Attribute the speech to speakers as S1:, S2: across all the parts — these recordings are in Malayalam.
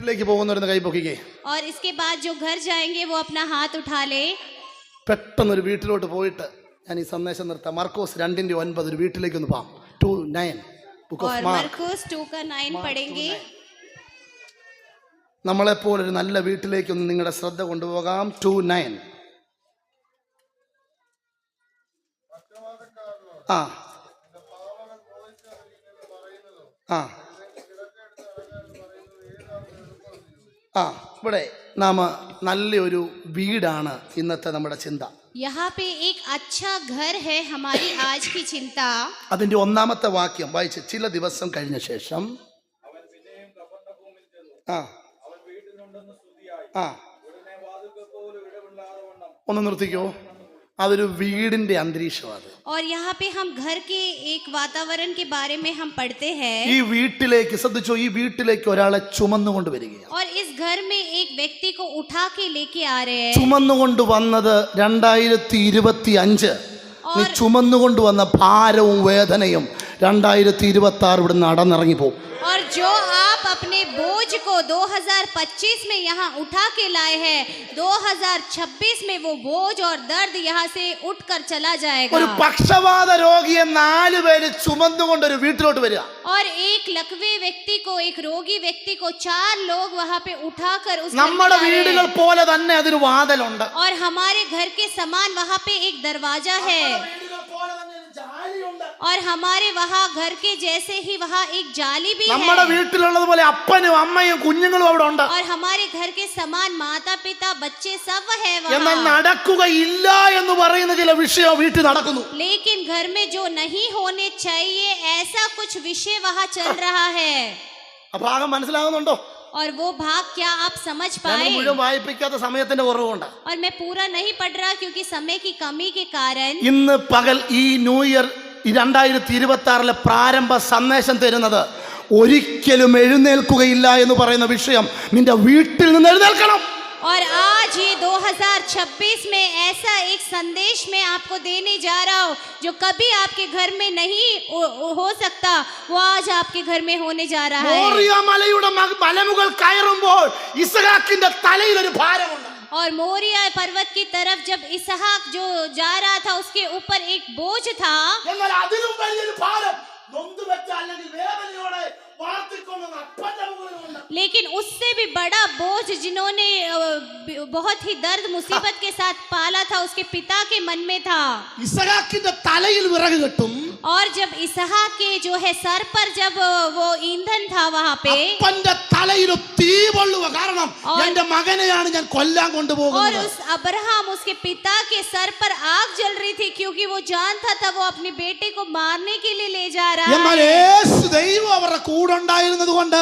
S1: വീട്ടിലേക്ക് പോകുന്നവരെന്ന് കൈ പൊക്കിക്കേ.
S2: और इसके बाद जो घर जाएंगे वो अपना हाथ उठा ले.
S1: പെട്ടെന്നൊരു വീട്ടിലോട്ട് പോയിട്ട് ഞാൻ ഈ സന്ദേശം നിർത്താം. മർക്കോസ് 2:9 ഒരു വീട്ടിലേക്ക് ഒന്ന് പോകാം. 2:9 ബുക്ക് ഓഫ് മാർക്ക്.
S2: मरकुस 2:9 पढ़ेंगे.
S1: നമ്മളെപ്പോലൊരു നല്ല വീട്ടിലേക്കൊന്ന് നിങ്ങളുടെ ശ്രദ്ധ കൊണ്ടുപോകാം. 2:9. ആ ആ ആ ഇവിടെ നാം നല്ലൊരു വീടാണ് ഇന്നത്തെ നമ്മുടെ ചിന്ത.
S2: यहाँ पे एक अच्छा घर है हमारी आज की चिंता.
S1: അതിന്റെ ഒന്നാമത്തെ വാക്യം വായിച്ച്. ചില ദിവസം കഴിഞ്ഞ ശേഷം ആ ആ ഒന്ന് നിർത്തിക്കോ. അതൊരു വീടിന്റെ അന്തരീക്ഷമാണ്.
S2: और यहाँ पे हम घर के एक वातावरण के बारे में हम पढ़ते हैं.
S1: ഈ വീട്ടിലേക്ക് ശ്രദ്ധിച്ചോ. ഈ വീട്ടിലേക്ക് ഒരാളെ ചുമന്നുകൊണ്ട് വരികയാണ്.
S2: और इस घर में एक व्यक्ति को उठा के लेके आ रहे हैं.
S1: ചുമന്നുകൊണ്ട് വന്നത് 2025. നീ ചുമന്നുകൊണ്ട് വന്ന ഭാരവും വേദനയും 2026 ഇവിടെ നടന്നിറങ്ങി പോകും.
S2: और जो आप अपने बोझ को 2025 में यहाँ उठा के लाए हैं, 2026 में वो बोझ और दर्द यहाँ से उठकर चला जाएगा.
S1: ഒരു പക്ഷവാത രോഗിയെ 4 പേര് ചുമന്നുകൊണ്ട് ഒരു വീട്ടിലോട്ട് വരിക.
S2: और एक लकवे व्यक्ति को, एक रोगी व्यक्ति को 4 लोग वहाँ पे उठाकर उस
S1: നമ്മുടെ വീടുകൾ പോലെ തന്നെ അതിന് വാതിലുണ്ട്.
S2: और हमारे घर के समान वहाँ पे एक दरवाजा है. और हमारे वहाँ घर के जैसे ही वहाँ एक जाली भी है.
S1: നമ്മുടെ വീട്ടിലുള്ളതുപോലെ അപ്പനും അമ്മയും കുഞ്ഞുങ്ങളും അവിടെ ഉണ്ട്.
S2: और हमारे घर के समान माता पिता बच्चे सब है
S1: എന്നാൽ
S2: वहाँ.
S1: നടക്കുകയില്ല എന്ന് പറയുന്ന ചില വിഷയം വീട്ടിൽ നടക്കുന്നു.
S2: लेकिन घर में जो नहीं होने चाहिए ऐसा कुछ विषय वहाँ चल रहा है.
S1: ആ ഭാഗം മനസ്സിലാകുന്നുണ്ടോ?
S2: और वो भाग क्या आप समझ
S1: ഞാൻ
S2: पाए?
S1: മുഴുവൻ വായിപ്പിക്കാത്ത സമയത്തിന്റെ കുറവുണ്ട്.
S2: और मैं पूरा नहीं पढ़ रहा क्योंकि समय की कमी के कारण.
S1: ഇന്ന് പകൽ ഈ ന്യൂ ഇയർ 2026 പ്രാരംഭ സന്ദേശം തരുന്നത് ഒരിക്കലും എഴുന്നേൽക്കുകയില്ല എന്ന് പറയുന്ന വിഷയം നിന്റെ വീട്ടിൽ നിന്ന് എഴുന്നേൽക്കണം.
S2: और आज ये 2026 में ऐसा एक संदेश मैं आपको देने जा रहा हूँ जो कभी आपके घर में नहीं हो सकता, वो आज आपके घर में होने जा रहा है.
S1: മോറിയ മലയുടെ മലമുകൾ കയറുമ്പോൾ ഇസ്ഹാക്കിന്റെ തലയിൽ ഒരു ഭാരമുണ്ട്.
S2: और मोरिया पर्वत की तरफ जब इसहाक जो जा रहा था उसके ऊपर एक बोझ था.
S1: എന്നാൽ അതിലും വലിയൊരു ഭാരം നൊന്തുവെച്ച അല്ലെങ്കിൽ വേദനയോടെ വളർത്തിക്കൊണ്ടുവന്ന അപ്പന്റെ മുകളിലുണ്ട്.
S2: लेकिन उससे भी बड़ा बोझ जिन्होंने बहुत ही दर्द मुसीबत के साथ पाला था उसके पिता के मन में था.
S1: ഇസ്ഹാക്കിന്റെ തലയിൽ വിറക് കെട്ടും.
S2: और जब इसहाक के जो है सर पर जब वो ईंधन था वहाँ पे.
S1: അപ്പന്റെ തലയിൽ തീ പൊള്ളുക. കാരണം എന്റെ മകനെയാണ് ഞാൻ കൊല്ലാൻ
S2: और
S1: കൊണ്ടുപോകുന്നത്.
S2: उस अब्राहम उसके पिता के सर पर आग जल रही थी क्योंकि वो जानता था वो अपने बेटे को मारने के लिए ले जा रहा
S1: എന്നാൽ
S2: है.
S1: യേശു ദൈവം അവരുടെ കൂടെ ഉണ്ടായിരുന്നത് കൊണ്ട്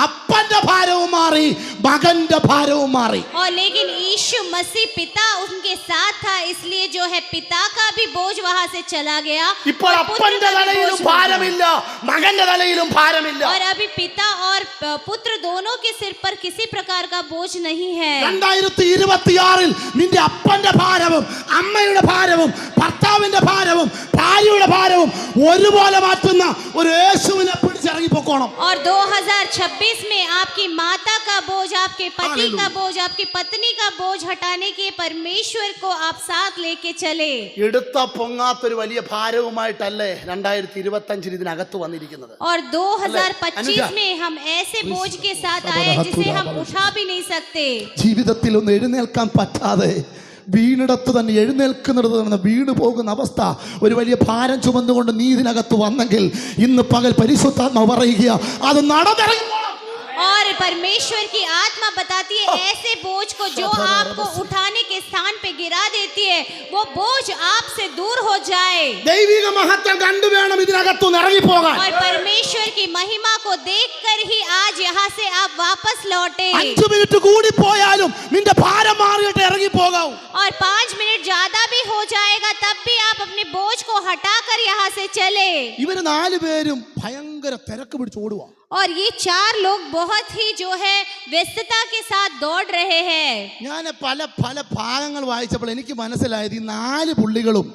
S1: അപ്പന്റെ ഭാരവും മാറി, മകന്റെ ഭാരവും മാറി.
S2: और लेकिन यीशु मसीह पिता उनके साथ था इसलिए जो है पिता का भी बोझ वहाँ से चला गया.
S1: ഇപ്പോൾ അപ്പന്റെ തലയിലും ഭാരമില്ല, മകന്റെ തലയിലും ഭാരമില്ല.
S2: और अभी पिता और पुत्र दोनों के सिर पर किसी प्रकार का बोझ नहीं है.
S1: 2026 നിന്റെ അപ്പന്റെ ഭാരവും അമ്മയുടെ ഭാരവും ഭർത്താവിന്റെ ഭാരവും ഭാര്യയുടെ ഭാരവും ഒരുപോലെ മാറ്റുന്ന ഒരു യേശുവിനെ പിടിച്ചിറങ്ങി പൊക്കോണം.
S2: और 2026 में आपकी माता का बोझ, आपके पति का बोझ, आपकी पत्नी का बोझ हटाने के परमेश्वर को आप साथ लेके चले.
S1: എടുത്ത പൊങ്ങാത്തൊരു വലിയ ഭാരവുമായിട്ടല്ലേ 2025 ഇതിനകത്ത് വന്നിരിക്കുന്നത്.
S2: और 2025 में हम ऐसे बोझ के साथ आए जिसे हम उठा भी नहीं सकते.
S1: ജീവിതത്തിൽ ഒന്ന് എഴുന്നേൽക്കാൻ പറ്റാതെ വീണിടത്ത് തന്നെ എഴുന്നേൽക്കുന്നിടത്ത് തന്നെ വീണു പോകുന്ന അവസ്ഥ, ഒരു വലിയ ഭാരം ചുമന്നുകൊണ്ട് നീ ഇതിനകത്ത് വന്നെങ്കിൽ ഇന്ന് പകൽ പരിശുദ്ധാത്മാവ് പറയുക അത് നടന്നിറങ്ങി.
S2: और परमेश्वर की आत्मा बताती है ऐसे बोझ को जो आपको उठाने के स्थान पे गिरा देती है वो बोझ आपसे दूर हो जाए.
S1: ദൈവിക മഹത്വം കണ്ടു വേണം ഇതിനകത്തുനിന്ന് ഇറങ്ങി പോകാൻ.
S2: और परमेश्वर की महिमा को देखकर ही आज यहाँ से आप वापस लौटे.
S1: 5 മിനിറ്റ് കൂടി പോയാലും നിന്റെ ഭാരം മാറിയിട്ട് ഇറങ്ങി പോകാവൂ.
S2: और 5 मिनट ज्यादा भी हो जाएगा तब भी आप अपने बोझ को हटाकर यहाँ से चले.
S1: ഇവര് 4 പേരും ഭയങ്കര തിരക്ക് പിടിച്ച് ഓടുക.
S2: और ये 4 लोग बहुत ही जो है व्यस्तता के साथ दौड़ रहे हैं.
S1: ഞാൻ പല ഭാഗങ്ങൾ വായിച്ചപ്പോൾ എനിക്ക് മനസ്സിലായത് ഈ 4 പുള്ളികളും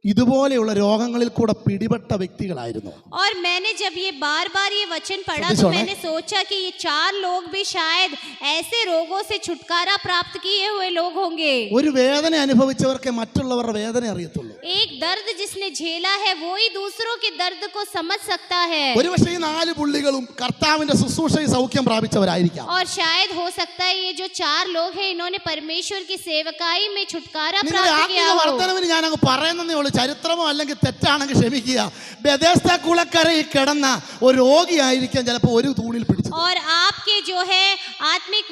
S1: ഇതുപോലെയുള്ള രോഗങ്ങളിൽ കൂടെ പിടിപെട്ട വ്യക്തികളായിരുന്നു.
S2: और मैंने जब ये बार बार ये वचन पढ़ा तो
S1: सुने?
S2: मैंने सोचा कि ये 4 लोग भी शायद ऐसे रोगों से छुटकारा प्राप्त किए हुए लोग होंगे.
S1: ഒരു വേദന അനുഭവിച്ചവർക്ക് മറ്റുള്ളവരുടെ വേദന അറിയത്തുള്ളൂ.
S2: एक दर्द जिसने झेला है वो ही दूसरों के दर्द को समझ सकता है.
S1: ഒരുപക്ഷേ ഈ 4 പുള്ളികളും കർത്താവിന്റെ ശുശ്രൂഷയിൽ സൗഖ്യം പ്രാപിച്ചവരായിരിക്കാം.
S2: और शायद हो सकता है ये जो 4 लोग हैं इन्होंने परमेश्वर की सेवकाई में छुटकारा
S1: നിങ്ങളുടെ
S2: प्राप्त
S1: ആത്മീയ
S2: किया हो.
S1: വർദ്ധനവിന് ഞാൻ അങ്ങ് പറയുന്നതേ ഉള്ളൂ. ചരിത്രമോ അല്ലെങ്കിൽ തെറ്റാണെങ്കിൽ ക്ഷമിക്കുക. ബെഥെസ്ദ കുളക്കരയിൽ കിടന്ന ഒരു രോഗിയായിരിക്കാം ചിലപ്പോൾ ഒരു തൂണിൽ പിടിച്ചത്.
S2: और आपके जो है आत्मिक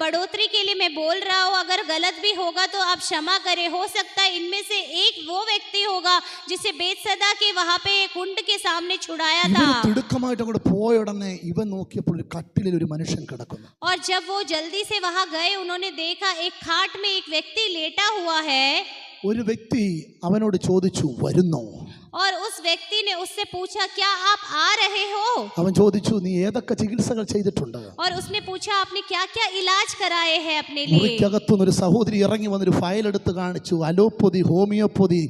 S2: बढ़ोतरी के लिए मैं बोल रहा हूँ, अगर गलत भी होगा तो आप क्षमा करें. हो सकता है इनमें से एक वो व्यक्ति होगा जिसे बेतसदा के वहां पे कुंड के सामने छुड़ाया था.
S1: ഇവര് തിടുക്കമായിട്ട് അങ്ങോട്ട് പോയ ഉടനെ ഇവൻ നോക്കിയപ്പോൾ ഒരു കട്ടിലിൽ ഒരു മനുഷ്യൻ കിടക്കുന്നു.
S2: और जब वो जल्दी से वहां गए उन्होंने देखा एक खाट में एक व्यक्ति लेटा हुआ है.
S1: ഒരു വ്യക്തി അവനോട് ചോദിച്ചു, വരുന്നോ?
S2: और उस व्यक्ति ने उससे पूछा, क्या आप आ रहे हो?
S1: അവൻ ചോദിച്ചു, നീ ഏതൊക്കെ ചികിത്സകൾ ചെയ്തിട്ടുണ്ട്?
S2: और उसने पूछा, आपने क्या क्या इलाज कराए हैं अपने लिए?
S1: മുറിക്കകത്തുനിന്ന് ഒരു സഹോദരി ഇറങ്ങി വന്നൊരു ഫയൽ എടുത്ത് കാണിച്ചു. അലോപ്പതി, ഹോമിയോപ്പതി,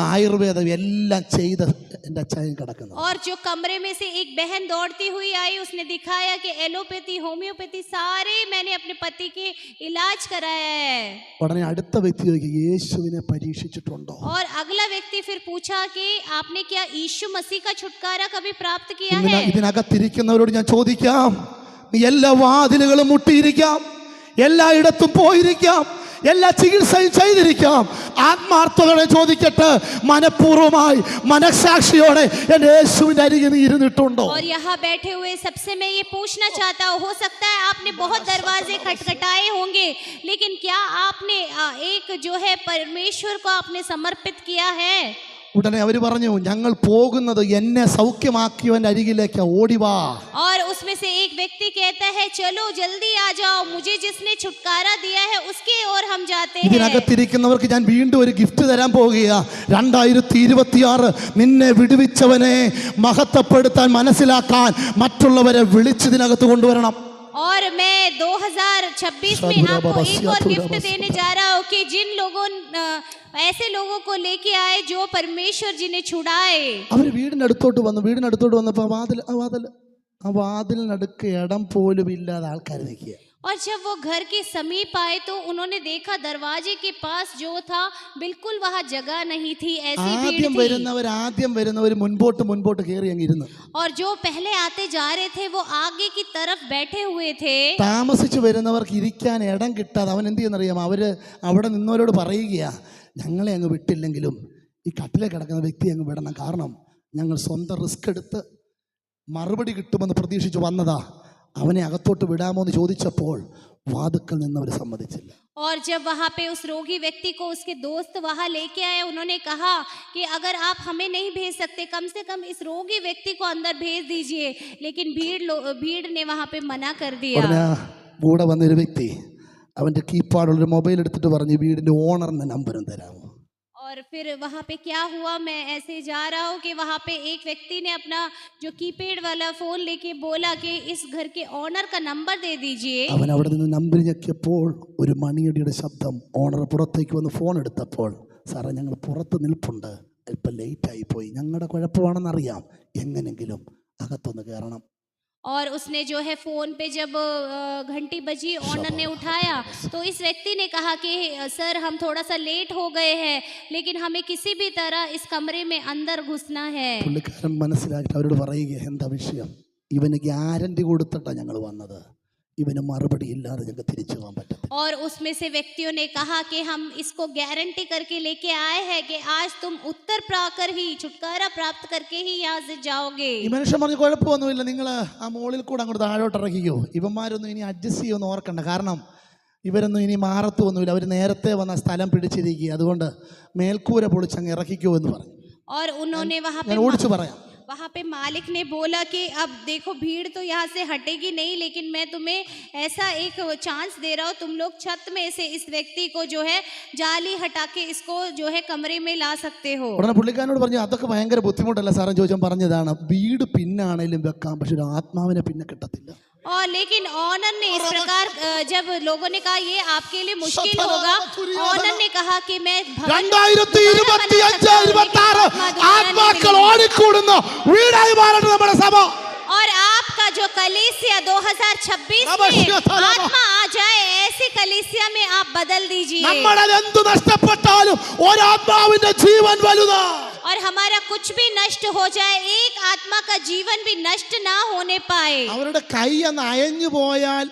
S1: ആയുർവേദം എല്ലാം ചെയ്ത് എൻ്റെ അച്ചായൻ കിടക്കുന്നു.
S2: और जो कमरे में से एक बहन दौड़ती हुई आई, उसने दिखाया कि एलोपैथी, होम्योपैथी सारे मैंने अपने पति के इलाज कराया है.
S1: ഉടനെ അടുത്ത വ്യക്തി ചോദിക്കും, യേശുവിനെ പരീക്ഷിച്ചിട്ടുണ്ടോ?
S2: और अगला व्यक्ति फिर पूछा कि आपने क्या यीशु मसीह का छुटकारा कभी प्राप्त किया है?
S1: ഇതിനകത്തിരിക്കുന്നവരോട് ഞാൻ ചോദിക്കാം, നീ എല്ലാ വാതിലുകളും മുട്ടിയിരിക്കാം, എല്ലായിടത്തും പോയിരിക്കാം, എല്ലാ ചികിത്സയും ചെയ്തിരിക്കാം. ആത്മാർത്ഥതയോടെ ചോദിക്കട്ടെ, മനഃപൂർവ്വമായി മനസാക്ഷിയോടെ എൻ്റെ യേശുവിൻ്റെ അരികിൽ നീ ഇരുന്നിട്ടുണ്ടോ?
S2: और यहाँ बैठे हुए सबसे मैं ये पूछना चाहता हूँ, हो सकता है आपने बहुत दरवाजे खटखटाए होंगे, लेकिन क्या आपने एक जो है परमेश्वर को आपने समर्पित किया है?
S1: ഉടനെ അവർ പറഞ്ഞു, ഞങ്ങൾ പോകുന്നത് എന്നെ സൗഖ്യമാക്കിയവന്റെ അരികിലേക്ക്, ഓടിവാ.
S2: और उसमें से एक व्यक्ति कहता है, चलो जल्दी आ जाओ, मुझे जिसने छुटकारा दिया है उसके ओर हम जाते हैं.
S1: ഇതിനകത്തിരിക്കുന്നവർക്ക് ഞാൻ വീണ്ടും ഒരു ഗിഫ്റ്റ് തരാൻ പോകുകയാ. 2026 നിന്നെ വിടുവിച്ചവനെ മഹത്വപ്പെടുത്താൻ, മനസ്സിലാക്കാൻ മറ്റുള്ളവരെ വിളിച്ചതിനകത്ത് കൊണ്ടുവരണം.
S2: और मैं 2026 में आपको एक और गिफ्ट देने जा रहा हूँ कि जिन लोगों ऐसे लोगों को लेके आए जो परमेश्वर जी ने छुड़ाए.
S1: അവർ വീടിനടുത്തോട്ട് വന്നപ്പോൾ ആ വാതിലിനടുക്ക് ഇടം പോലും ഇല്ലാതെ ആൾക്കാർ നിൽക്കുക.
S2: और जब वो घर के समीप आए तो उन्होंने देखा दरवाजे के पास जो था बिल्कुल वहाँ जगह नहीं थी, ऐसी भीड़
S1: ആദ്യം വരുന്നവർ മുൻപോട്ട് കയറി അങ്ങിരുന്നു.
S2: और जो पहले आते जा रहे थे वो आगे की तरफ बैठे हुए थे.
S1: താമസിച്ചു വരുന്നവർക്ക് ഇരിക്കാൻ ഇടം കിട്ടാതെ അവൻ എന്ത് ചെയ്യുന്നറിയാം, അവര് അവിടെ നിന്നവരോട് പറയുകയാ, ഞങ്ങളെ അങ്ങ് വിട്ടില്ലെങ്കിലും ഈ കട്ടിലെ കിടക്കുന്ന വ്യക്തി അങ്ങ് വിടണം, കാരണം ഞങ്ങൾ സ്വന്തം റിസ്ക് എടുത്ത് മറുപടി കിട്ടുമെന്ന് പ്രതീക്ഷിച്ച് വന്നതാ, അവനെ അകത്തോട്ട് വിടാമോ എന്ന് ചോദിച്ചപ്പോൾ വാതുക്കൽ നിന്നവർ സമ്മതിച്ചില്ല.
S2: और जब वहाँ पे उस रोगी व्यक्ति को उसके दोस्त वहाँ लेके आए, उन्होंने कहा कि अगर आप हमें नहीं भेज सकते कम से कम इस रोगी व्यक्ति को अंदर भेज दीजिए, लेकिन भीड़ ने वहाँ पे मना कर दिया.
S1: കൂടെ വന്നൊരു വ്യക്തി അവൻ്റെ കീപാടുള്ളൊരു മൊബൈൽ എടുത്തിട്ട് പറഞ്ഞു, വീടിൻ്റെ ഓണറിൻ്റെ നമ്പറും തരാമോ?
S2: और फिर वहाँ पे क्या हुआ, मैं ऐसे जा रहा हूँ कि वहाँ पे एक व्यक्ति ने अपना जो कीपैड वाला फोन लेके बोला कि इस घर के ओनर का नंबर दे दीजिए.
S1: അവൻ അവിടെ നിന്ന് നമ്പർ ഞെക്കിയപ്പോൾ ഒരു മണിയടിയുടെ ശബ്ദം. ഓണർ പുറത്തേക്ക് വന്ന് ഫോൺ എടുത്തപ്പോൾ, സാറേ ഞങ്ങൾ പുറത്ത് നിൽപ്പുണ്ട്, അല്പം ലേറ്റായി പോയി, ഞങ്ങളുടെ കുഴപ്പമാണെന്നറിയാം, എങ്ങനെങ്കിലും അകത്തൊന്ന് കയറണം.
S2: और उसने जो है फोन पे जब घंटी बजी, ओनर ने उठाया तो इस व्यक्ति ने कहा कि सर हम थोड़ा सा लेट हो गए हैं, लेकिन हमें किसी भी तरह इस कमरे में अंदर घुसना है.
S1: പുള്ളിക്കാരൻ മനസ്സിലാക്കിയിട്ട് അവരോട് പറയുക, എന്താ വിഷയം? ഇവന് ഗ്യാരണ്ടി കൊടുത്തിട്ടാണ് ഞങ്ങൾ വന്നത്, ഇവന് മറുപടി ഇല്ലാതെ ഞങ്ങൾക്ക് തിരിച്ചു പോകാൻ പറ്റത്തില്ല.
S2: और उसमें से व्यक्तियों ने कहा कि हम इसको गारंटी करके लेके आए हैं कि आज तुम उत्तर पाकर ही, छुटकारा प्राप्त करके ही यहाँ से जाओगे.
S1: ഈ മനുഷ്യൻ പറഞ്ഞു, കുഴപ്പമൊന്നുമില്ല, നിങ്ങൾ ആ മോളിൽ കൂടെ അങ്ങോട്ട് താഴോട്ട് ഇറക്കിക്കോ, ഇവന്മാരൊന്നും ഇനി അഡ്ജസ്റ്റ് ചെയ്യുമെന്ന് ഓർക്കണ്ട, കാരണം ഇവരൊന്നും ഇനി മാറത്തൊന്നുമില്ല, അവർ നേരത്തെ വന്ന സ്ഥലം പിടിച്ചിരിക്കുക, അതുകൊണ്ട് മേൽക്കൂര പൊളിച്ചങ്ങ് ഇറക്കിക്കോ എന്ന് പറഞ്ഞു.
S2: और उन्होंने वहाँ
S1: ഞാൻ ഓടിച്ചു പറയാം,
S2: वहाँ पे मालिक ने बोला कि अब देखो भीड़ तो यहाँ से हटेगी नहीं, लेकिन मैं तुम्हें ऐसा एक चांस दे रहा हूँ, तुम लोग छत में से इस व्यक्ति को जो है जाली हटा के इसको जो है कमरे में ला सकते हो.
S1: ഉടനെ പുള്ളിക്കാരനോട് പറഞ്ഞു, അതൊക്കെ ഭയങ്കര ബുദ്ധിമുട്ടല്ല സാറേ, ചോദിച്ചാൽ പറഞ്ഞതാണ്, വീട് പിന്നാണേലും വെക്കാം, പക്ഷെ ഒരു ആത്മാവിനെ പിന്നെ കിട്ടത്തില്ല.
S2: और लेकिन ऑनर ने इस प्रकार जब लोगों ने कहा ये आपके लिए मुश्किल होगा, ऑनर ने कहा कि मैं भवन
S1: 2025-26 ആത്മാക്കൾ ഓടിക്കൂടുന്ന വീടായി മാറട്ടെ നമ്മുടെ സഭ.
S2: और आपका जो कलीसिया 2026 में आत्मा आ जाए, ऐसी कलीसिया में आप बदल दीजिए.
S1: നമ്മുടെ എന്തു നഷ്ടപ്പെട്ടാലും ഒരാത്മാവിന്റെ ജീവൻ വലുതാ.
S2: और हमारा कुछ भी नष्ट हो जाए, एक आत्मा का जीवन भी नष्ट ना होने पाए.
S1: അവരുടെ കൈ ഒന്ന് അയഞ്ഞു പോയാൽ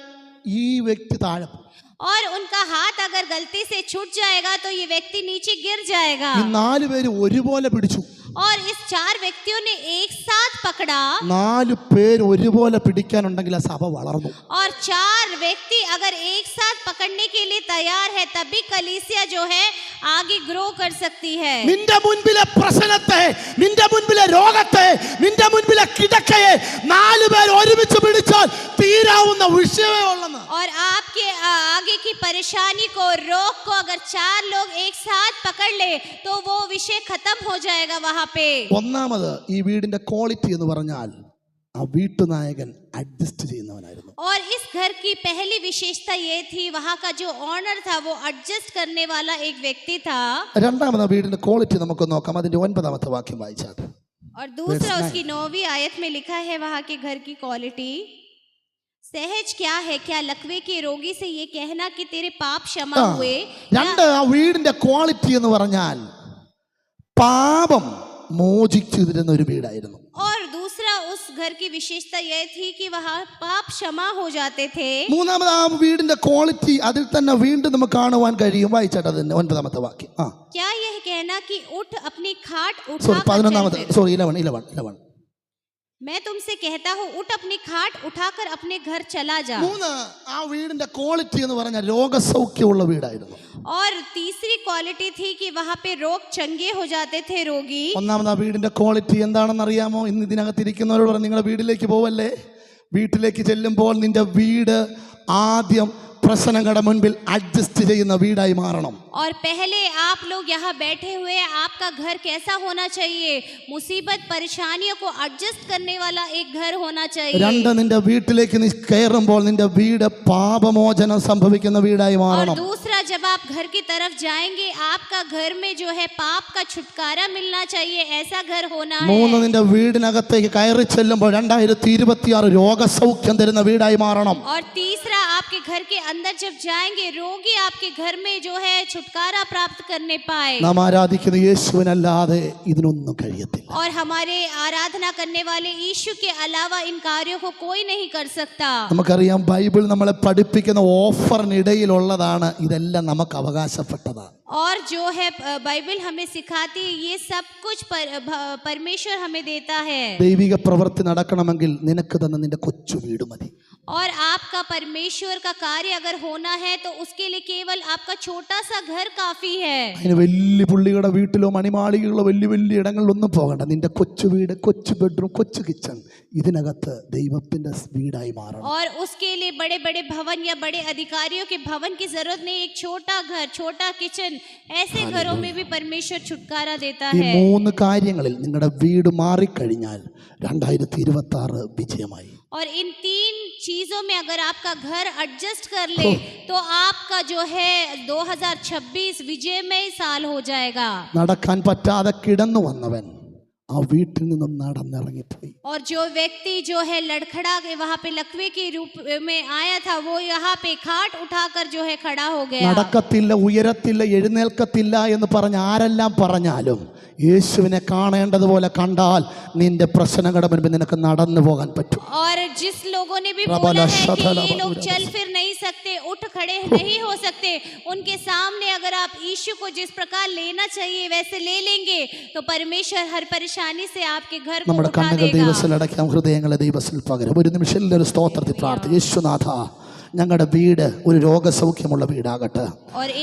S1: ഈ വ്യക്തി താഴെ പോകും.
S2: और उनका हाथ अगर गलती से छूट जाएगा तो ये व्यक्ति नीचे गिर जाएगा.
S1: ഈ 4 പേര് ഒരുപോലെ പിടിച്ചു.
S2: और इस 4 व्यक्तियों ने एक साथ पकड़ा.
S1: 4 പേര് ഒരുപോലെ പിടിക്കാനുണ്ടെങ്കിൽ ആ സഭ വളർന്നു.
S2: और 4 व्यक्ति अगर एक साथ पकड़ने के लिए तैयार है, तभी कलीसिया जो है आगे ग्रो कर सकती है.
S1: നിന്റെ മുൻപിലെ പ്രശ്നത്തെ, നിന്റെ മുൻപിലെ രോഗത്തെ, നിന്റെ മുൻപിലെ കിടക്കയെ 4 പേര് ഒരുമിച്ച് പിടിച്ചാൽ തീരാവുന്ന വിഷയമേ ഉള്ളെന്ന്.
S2: और आपके आगे की परेशानी को, रोग को अगर 4 लोग एक साथ पकड़ ले तो वो विषय खत्म हो जाएगा वहां पे.
S1: ഒന്നാമത് ഈ വീടിന്റെ ക്വാളിറ്റി എന്ന് പറഞ്ഞാൽ ആ വീട്ടുനായകൻ അഡ്ജസ്റ്റ് ചെയ്യുന്നവനായിരുന്നു.
S2: और इस घर की पहली विशेषता ये थी, वहां का जो ऑनर था वो एडजस्ट करने वाला एक व्यक्ति था.
S1: രണ്ടാമത് വീടിന്റെ ക്വാളിറ്റി നമുക്ക് നോക്കാം. അതിന്റെ 9ാമത്തെ വാക്യം വായിച്ചാട്ടെ.
S2: और दूसरा उसकी 9वीं आयत में लिखा है वहां के घर की क्वालिटी. सहज क्या है, क्या लकवे के रोगी से ये कहना कि तेरे पाप क्षमा हुए.
S1: രണ്ട്, ആ വീടിന്റെ ക്വാളിറ്റി എന്ന് പറഞ്ഞാൽ പാപം മോചിച്ചു തരുന്ന ഒരു വീടായിരുന്നു.
S2: और दूसरा उस घर की विशेषता यह थी कि वहाँ पाप क्षमा हो जाते थे.
S1: മൂന്നാമത് ആ വീടിന്റെ ക്വാളിറ്റി അതിൽ തന്നെ വീണ്ടും നമുക്ക് കാണുവാൻ കഴിയും. വായിച്ചാട്ടെ അതിന്റെ 9ാമത്തെ വാക്യം.
S2: क्या यह कहना कि उठ अपनी खाट
S1: സോറി
S2: उठा
S1: 11ാമത്തെ, സോറി 11.
S2: मैं तुमसे कहता हूँ उठ अपनी खाट उठाकर अपने घर चला जा.
S1: 3, ആ വീടിന്റെ ക്വാളിറ്റി എന്ന് പറഞ്ഞാൽ രോഗസൗഖ്യമുള്ള വീടായിരുന്നു.
S2: और तीसरी क्वालिटी थी कि वहाँ पे रोग चंगे हो जाते थे रोगी.
S1: ഒന്നാമത് ആ വീടിന്റെ ക്വാളിറ്റി എന്താണെന്ന് അറിയാമോ? ഇന്ന് ഇതിനകത്തിരിക്കുന്നവരോട് നിങ്ങളുടെ വീട്ടിലേക്ക് പോവല്ലേ, വീട്ടിലേക്ക് ചെല്ലുമ്പോൾ നിന്റെ വീട് ആദ്യം പ്രശ്നങ്ങളുടെ മുൻപിൽ അഡ്ജസ്റ്റ് ചെയ്യുന്ന വീടായി മാറണം.
S2: और पहले आप लोग यहाँ बैठे हुए, आपका घर कैसा होना चाहिए? मुसीबत परेशानियों को एडजस्ट करने वाला एक घर होना चाहिए.
S1: 2, നിന്റെ വീട്ടിലേക്ക് നീ കയറുമ്പോൾ നിന്റെ വീട് പാപമോചനം സംഭവിക്കുന്ന വീടായി
S2: और
S1: മാറണം.
S2: दूसरा, जब आप घर की तरफ जाएंगे, आपका घर में जो है पाप का छुटकारा मिलना चाहिए, ऐसा घर होना है.
S1: 3, നിന്റെ വീടിനകത്തേക്ക് കയറി ചെല്ലുമ്പോൾ 2026 രോഗസൗഖ്യം തരുന്ന വീടായി മാറണം.
S2: और तीसरा, आपके घर के अंदर जब जाएंगे, रोगी आपके घर में जो है छुटकारा प्राप्त करने पाए.
S1: നാം ആരാധിക്കുന്ന യേശുവിനല്ലാതെ ഇതിനൊന്നും കഴിയത്തില്ല.
S2: और हमारे आराधना करने वाले यीशु के अलावा इन कार्यों को कोई नहीं कर सकता.
S1: നമുക്കറിയാം ബൈബിൾ നമ്മളെ പഠിപ്പിക്കുന്ന ഓഫറിനിടയിലുള്ളതാണ് ഇതെല്ലാം നമുക്ക് അവകാശപ്പെട്ടതാണ്.
S2: और जो है बाइबल हमें सिखाती है, ये सब कुछ परमेश्वर हमें देता है.
S1: ദൈവിക പ്രവൃത്തി നടക്കണമെങ്കിൽ നിനക്ക് തന്നെ നിന്റെ കൊച്ചു വീട് മതി.
S2: और आपका परमेश्वर का कार्य अगर होना है तो उसके लिए केवल आपका छोटा सा घर काफी है.
S1: അതിന് വലിയ പുള്ളികളുടെ വീട്ടിലോ മണിമാളികളിലോ വലിയ ഇടങ്ങളിലൊന്നും പോകണ്ട. നിന്റെ കൊച്ചു വീട്, കൊച്ചു ബെഡ്റൂം, കൊച്ചു കിച്ചൺ ഇതിനകത്ത് ദൈവത്തിന്റെ വീടായി മാറണം.
S2: और उसके लिए बड़े बड़े भवन या बड़े अधिकारियों के भवन की जरूरत नहीं. एक छोटा घर, छोटा किचन, ऐसे घरों में भी परमेश्वर छुटकारा देता
S1: ഈ
S2: है.
S1: 3 കാര്യങ്ങളിൽ നിങ്ങളുടെ വീട് മാറിക്കഴിഞ്ഞാൽ 2026 വിജയമായി.
S2: और इन 3 चीजों में अगर आपका घर एडजस्ट कर ले तो आपका जो है 2026 विजयमय साल हो जाएगा.
S1: നടക്കാൻ പറ്റാതെ കിടന്നു വന്നവൻ ആ വീട്ടിൽ നിന്നും നടന്നിറങ്ങിപ്പോയി.
S2: और जो व्यक्ति जो है लड़खड़ा के वहाँ पे लकवे के रूप में आया था, वो यहाँ पे खाट उठाकर जो है खड़ा हो गया.
S1: നടക്കത്തില്ല, ഉയരത്തില്ല, എഴുന്നേൽക്കത്തില്ല എന്ന് പറഞ്ഞ് ആരെല്ലാം പറഞ്ഞാലും യേശുവിനെ കാണേണ്ടതുപോലെ കണ്ടാൽ നിന്റെ പ്രശ്നങ്ങളുടെ മുൻപിൽ നിനക്ക് നടന്നു പോകാൻ പറ്റും.
S2: और जिस लोगों ने भी बोला है कि ये लोग चल फिर नहीं सकते, उठ खड़े नहीं हो सकते, उनके सामने अगर आप यीशु को जिस प्रकार लेना चाहिए वैसे ले लेंगे तो परमेश्वर हर परेशानी से आपके घर को
S1: നമ്മുടെ
S2: उठा
S1: കണ്ണുകൾ
S2: देगा.
S1: ദൈവത്തിൽ അടയ്ക്കാം, ഹൃദയങ്ങളെ ദൈവത്തിൽ പകരം. ഒരു നിമിഷം എല്ലാവരും സ്തോത്രത്തിൽ പ്രാർത്ഥിക്കും. യേശുനാഥ, ഞങ്ങളുടെ വീട് ഒരു രോഗസൗഖ്യമുള്ള വീടാകട്ടെ.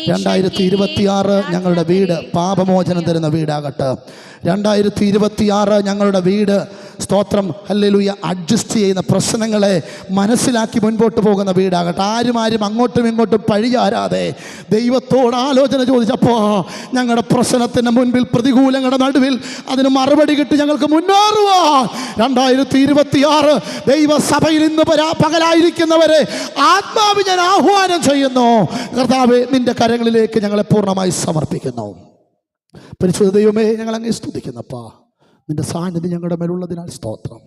S1: 2026 ഞങ്ങളുടെ വീട് പാപമോചനം തരുന്ന വീടാകട്ടെ. 2026 ഞങ്ങളുടെ വീട് സ്തോത്രം ഹല്ലേലൂയ അഡ്ജസ്റ്റ് ചെയ്യുന്ന പ്രശ്നങ്ങളെ മനസ്സിലാക്കി മുൻപോട്ട് പോകുന്ന വീടാകട്ടെ. ആരും അങ്ങോട്ടും ഇങ്ങോട്ടും പഴിയാരാതെ ദൈവത്തോട് ആലോചന ചോദിച്ചപ്പോൾ ഞങ്ങളുടെ പ്രശ്നത്തിൻ്റെ മുൻപിൽ, പ്രതികൂലങ്ങളുടെ നടുവിൽ അതിന് മറുപടി കിട്ടി ഞങ്ങൾക്ക് മുന്നേറുവാൻ 2026 ദൈവസഭയിൽ ഇന്ന് പകലായിരിക്കുന്നവരെ ആത്മാവ് ഞാൻ ആഹ്വാനം ചെയ്യുന്നു. കർത്താവേ, നിന്റെ കരങ്ങളിലേക്ക് ഞങ്ങളെ പൂർണ്ണമായി സമർപ്പിക്കുന്നു. പരിശുദ്ധ ദൈവമേ, ഞങ്ങൾ അങ്ങേ സ്തുതിക്കുന്നപ്പാ. നിന്റെ സാന്നിധ്യം ഞങ്ങളുടെ മേലുള്ളതിനാൽ സ്തോത്രം.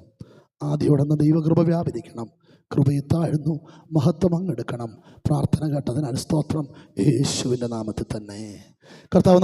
S1: ആദ്യോടെന്ന് ദൈവകൃപ വ്യാപരിക്കണം. കൃപയിൽ താഴ്ന്നു മഹത്വം അങ്ങെടുക്കണം. പ്രാർത്ഥന കേട്ടതിനാൽ സ്തോത്രം. യേശുവിൻ്റെ നാമത്തിൽ തന്നെ കർത്താവ്